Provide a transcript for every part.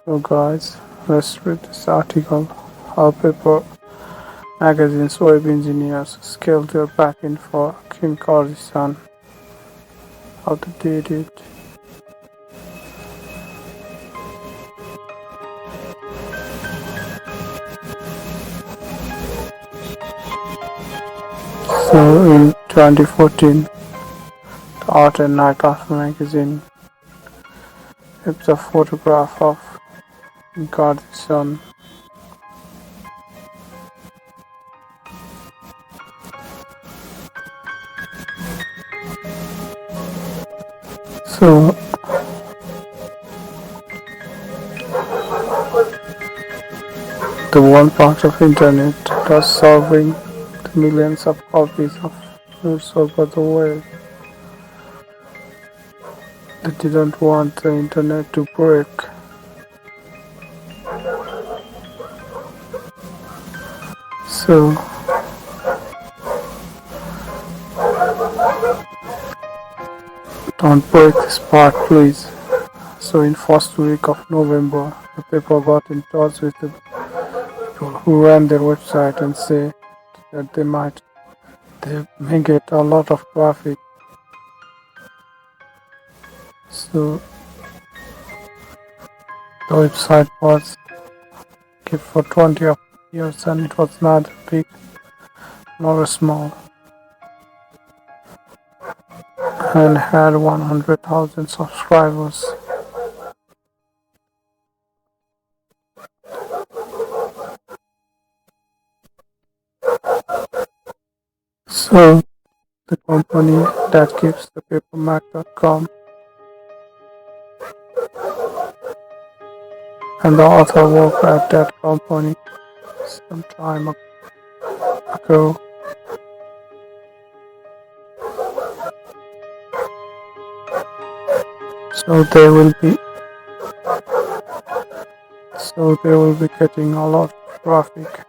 So guys, let's read this article. How paper magazine's web engineers scaled their backend for Kim Kardashian. How they did it. So in 2014, the Art and Nightlife magazine kept a photograph of Kim Kardashian. So the one part of internet was solving the millions of copies of news over the web. They didn't want the internet to break. So don't break this part, please. So in first week of November, the paper got in touch with the people who ran their website and say that they may get a lot of traffic. So the website was kept for 20 years and it was neither big nor small and had 100,000 subscribers. So the company that keeps the papermac.com and the author worked at that company some time ago. So they will be getting a lot of traffic.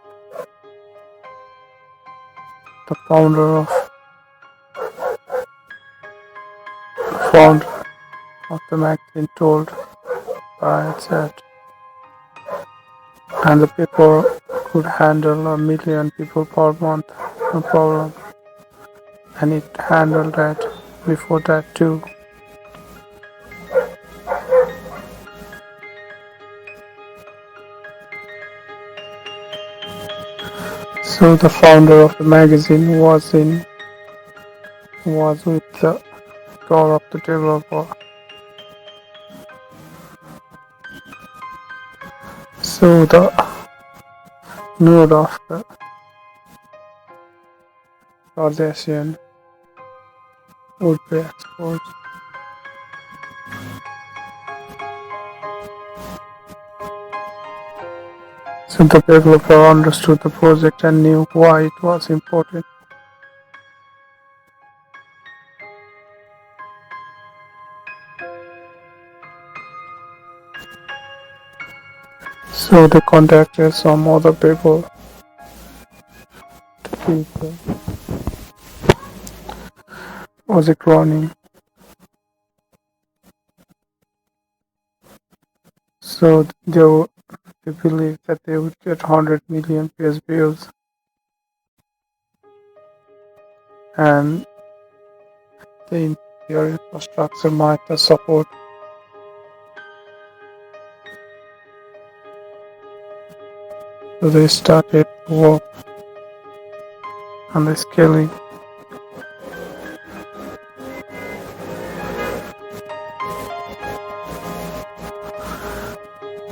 The founder of the magazine told Riot that, and the paper could handle 1 million people per month, no problem. And it handled that before that too. So the founder of the magazine was with the door of the developer. So the node of the Kardashian would be exposed. So the developer understood the project and knew why it was important. So they contacted some other people to keep the project running. So they believed that they would get 100 million page views and their infrastructure might not support. So they started to work on the scaling.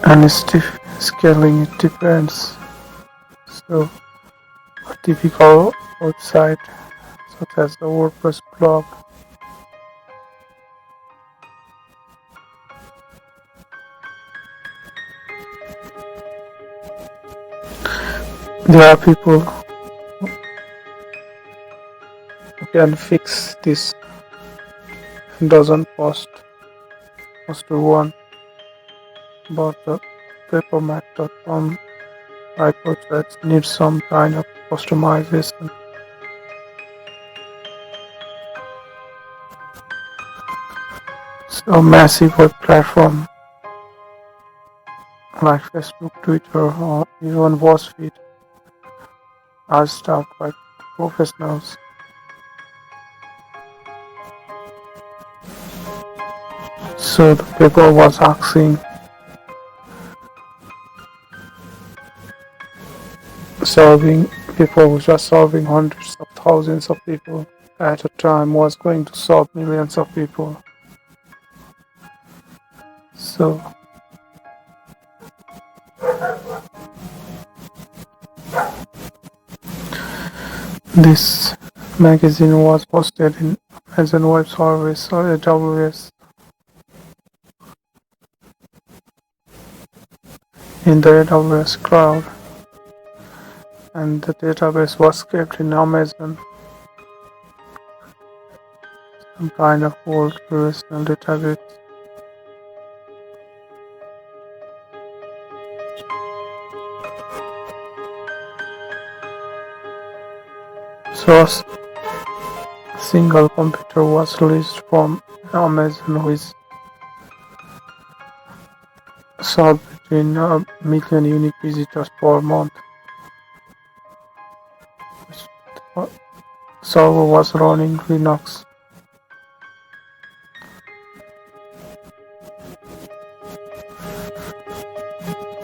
And scaling it depends. So a typical website such as the WordPress blog there are people who can fix this and doesn't cost to one, but the papermac.com websites need some kind of customization. So massive web platform like Facebook, Twitter, or even BuzzFeed, are staffed by professionals. So the paper was asking, serving people which are serving hundreds of thousands of people at a time was going to serve millions of people. So this magazine was posted in Amazon Web Service or AWS. In the AWS cloud, and the database was kept in Amazon, some kind of old relational database. So a single computer was released from Amazon which saw between a million unique visitors per month. The server was running Linux.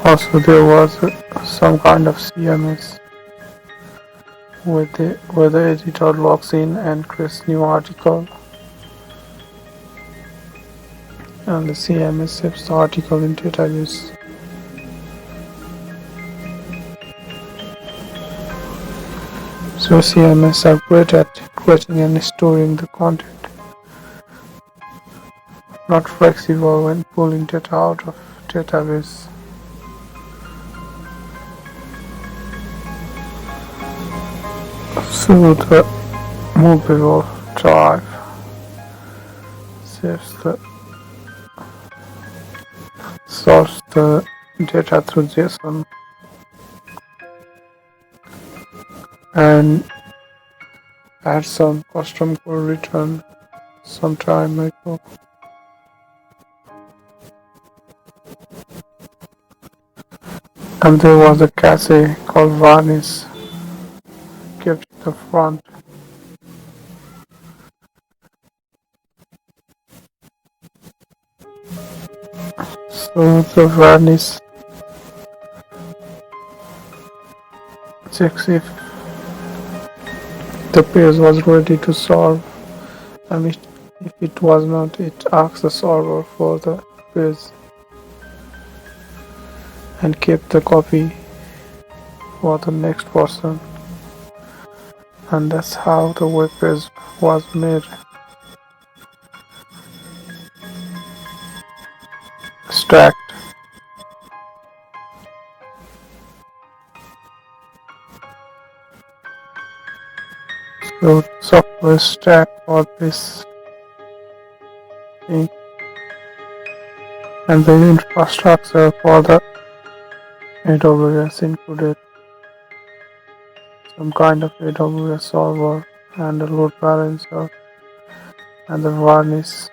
Also there was some kind of CMS where the editor logs in and creates new article, and the CMS saves the article in database. So CMS are great at creating and storing the content, not flexible when pulling data out of database. So the movable drive stores the data through JSON and adds some custom code return sometime ago. And there was a cache called Varnish kept in the front. So the Varnish checks if the page was ready to solve, and if it was not, it asks the solver for the page and keep the copy for the next person. And that's how the web page was made. Stacked. So software stack for this thing, and the infrastructure for the AWS included some kind of AWS server and a load balancer and the Varnish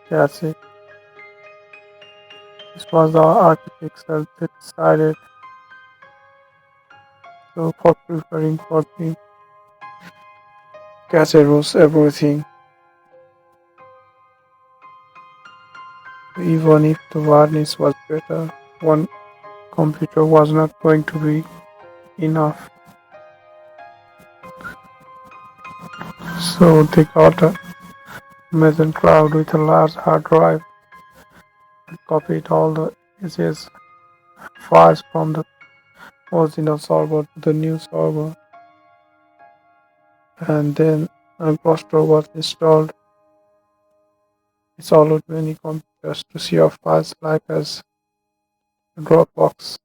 cache. This was the architecture they decided. So for preparing for the cache was everything. Even if the Varnish was better, one computer was not going to be enough. So they got a Amazon cloud with a large hard drive and copied all the images files from the original server to the new server, and then a cluster was installed. It's allowed many computers to share files like as Dropbox.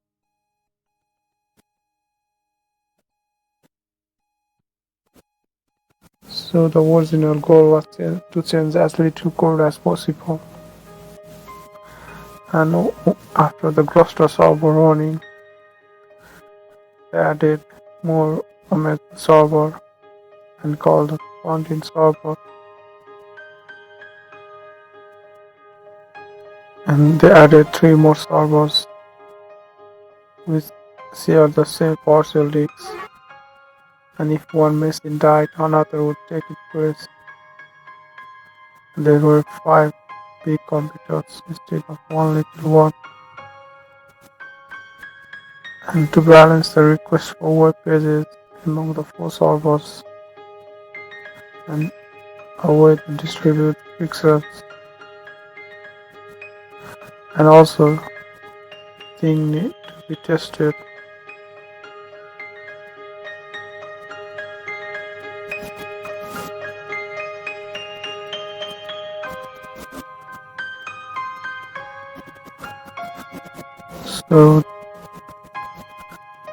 So the original goal was to change as little code as possible. And after the cluster server running, they added more Amazon server and called the content server. And they added 3 more servers We share the same partial disks, and if one machine died, another would take its place. There were five big computers instead of one little one, and to balance the request for web pages among the four servers and a way to distribute pixels, and also thing need to be tested. So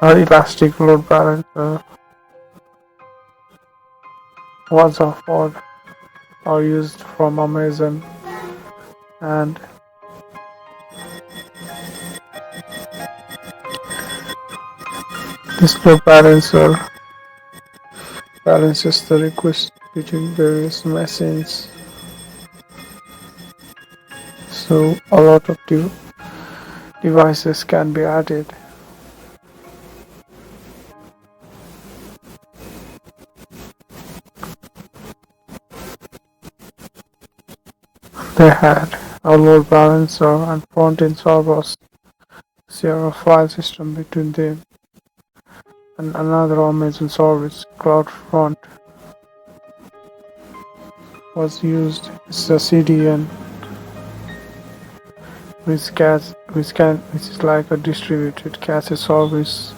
our elastic load balancer was offered or used from Amazon, and this load balancer balances the request between various machines. So a lot of devices can be added. They had a load balancer and front-end servers share a file system between them, and another Amazon service, CloudFront, was used as a CDN, which is like a distributed cache service.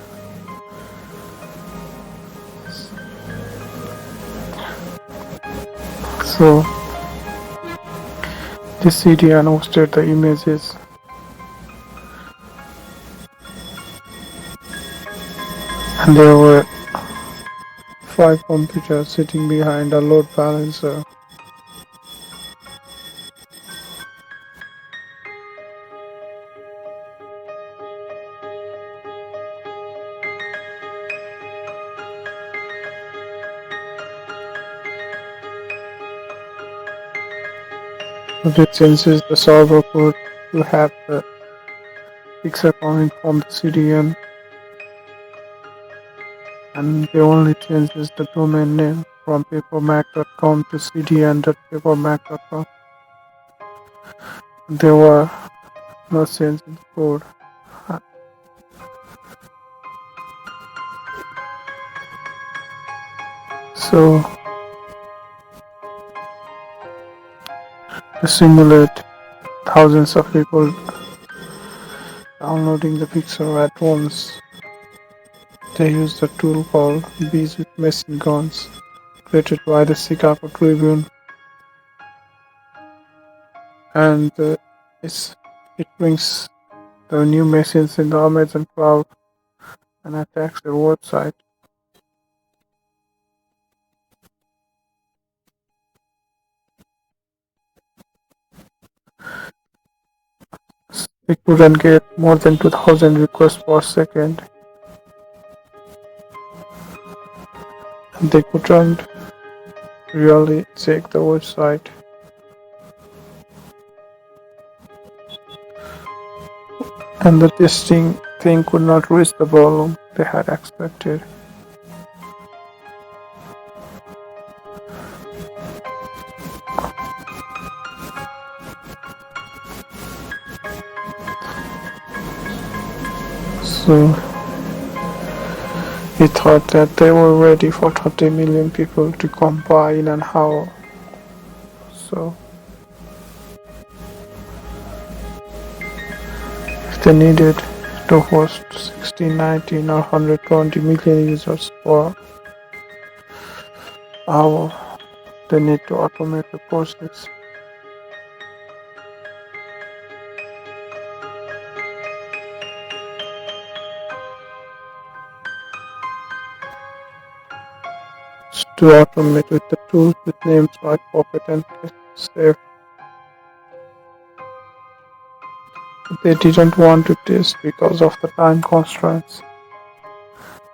So this CDN hosted the images, and there were five computers sitting behind a load balancer. It changes the server code to have the pixel coming from the CDN, and they only changes the domain name from papermac.com to cdn.papermac.com. There were no change in the code. So to simulate thousands of people downloading the picture at once, they used a tool called Bees with Machine Guns, created by the Chicago Tribune, and it brings the new machines in the Amazon cloud and attacks their website. They couldn't get more than 2,000 requests per second. And they couldn't really check the website. And the testing thing could not reach the volume they had expected. So he thought that they were ready for 30 million people to come by in an hour. So if they needed to host 16, 19 or 120 million users per hour, they need to automate the process. To automate with the tools with names like Puppet and Safe. They didn't want to test because of the time constraints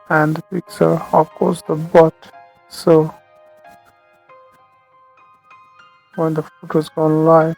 and the picture, of course, the bot. So when the photos gone live,